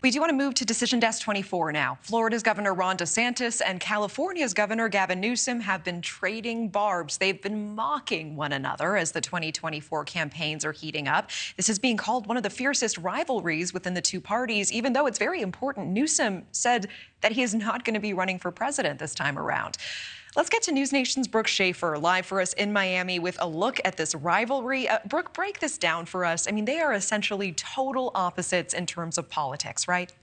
We do want to move to Decision Desk 24 now. Florida's Governor Ron DeSantis and California's Governor Gavin Newsom have been trading barbs. They've been mocking one another as the 2024 campaigns are heating up. This is being called one of the fiercest rivalries within the two parties, even though it's very important. Newsom said that he is not going to be running for president this time around. Let's get to News Nation's Brooke Shafer live for us in Miami with a look at this rivalry. Brooke, break this down for us. I mean, they are essentially total opposites in terms of politics, right?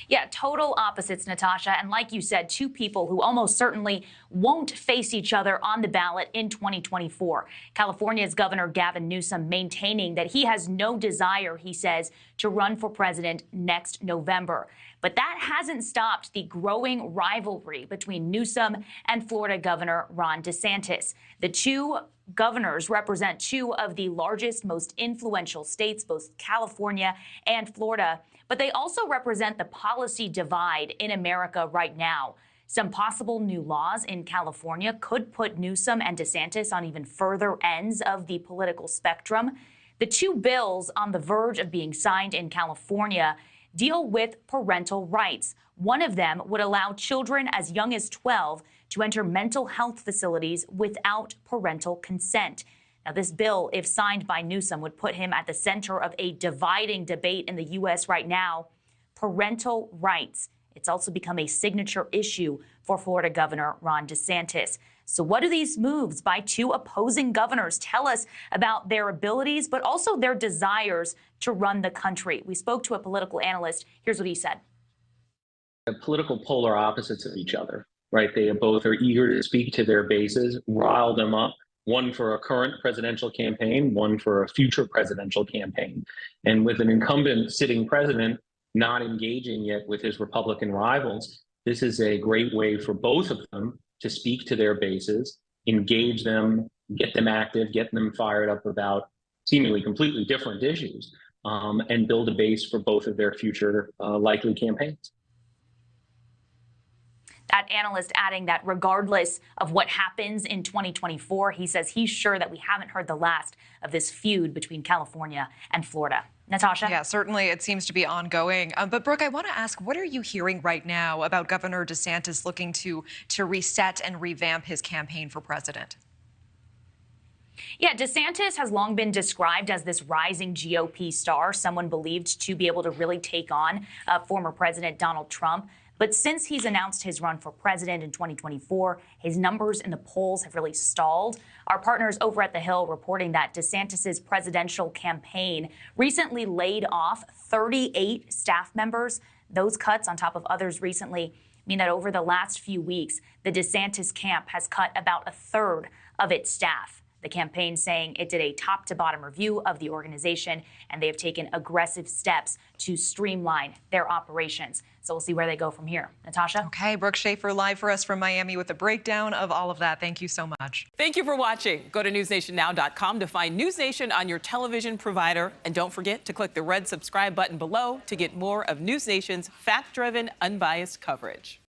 Yeah, total opposites, Natasha. And like you said, two people who almost certainly won't face each other on the ballot in 2024. California's Governor Gavin Newsom maintaining that he has no desire, he says, to run for president next November. But that hasn't stopped the growing rivalry between Newsom and Florida Governor Ron DeSantis. The two governors represent two of the largest, most influential states, both California and Florida. But they also represent the policy divide in America right now. Some possible new laws in California could put Newsom and DeSantis on even further ends of the political spectrum. The two bills on the verge of being signed in California deal with parental rights. One of them would allow children as young as 12 to enter mental health facilities without parental consent. Now, this bill, if signed by Newsom, would put him at the center of a dividing debate in the U.S. right now. Parental rights. It's also become a signature issue for Florida Governor Ron DeSantis. So what do these moves by two opposing governors tell us about their abilities, but also their desires to run the country? We spoke to a political analyst. Here's what he said. The political polar opposites of each other, right? They both are eager to speak to their bases, rile them up. One for a current presidential campaign, one for a future presidential campaign. And with an incumbent sitting president not engaging yet with his Republican rivals, this is a great way for both of them to speak to their bases, engage them, get them active, get them fired up about seemingly completely different issues, and build a base for both of their future likely campaigns. That analyst adding that regardless of what happens in 2024, he says he's sure that we haven't heard the last of this feud between California and Florida. Natasha? Yeah, certainly it seems to be ongoing. But Brooke, I want to ask, what are you hearing right now about Governor DeSantis looking to reset and revamp his campaign for president? Yeah, DeSantis has long been described as this rising GOP star, someone believed to be able to really take on former President Donald Trump. But since he's announced his run for president in 2024, his numbers in the polls have really stalled. Our partners over at The Hill reporting that DeSantis's presidential campaign recently laid off 38 staff members. Those cuts, on top of others recently, mean that over the last few weeks, the DeSantis camp has cut about a third of its staff. The campaign saying it did a top-to-bottom review of the organization, and they have taken aggressive steps to streamline their operations. So we'll see where they go from here. Natasha? Okay, Brooke Shafer live for us from Miami with a breakdown of all of that. Thank you so much. Thank you for watching. Go to newsnationnow.com to find News Nation on your television provider. And don't forget to click the red subscribe button below to get more of News Nation's fact-driven, unbiased coverage.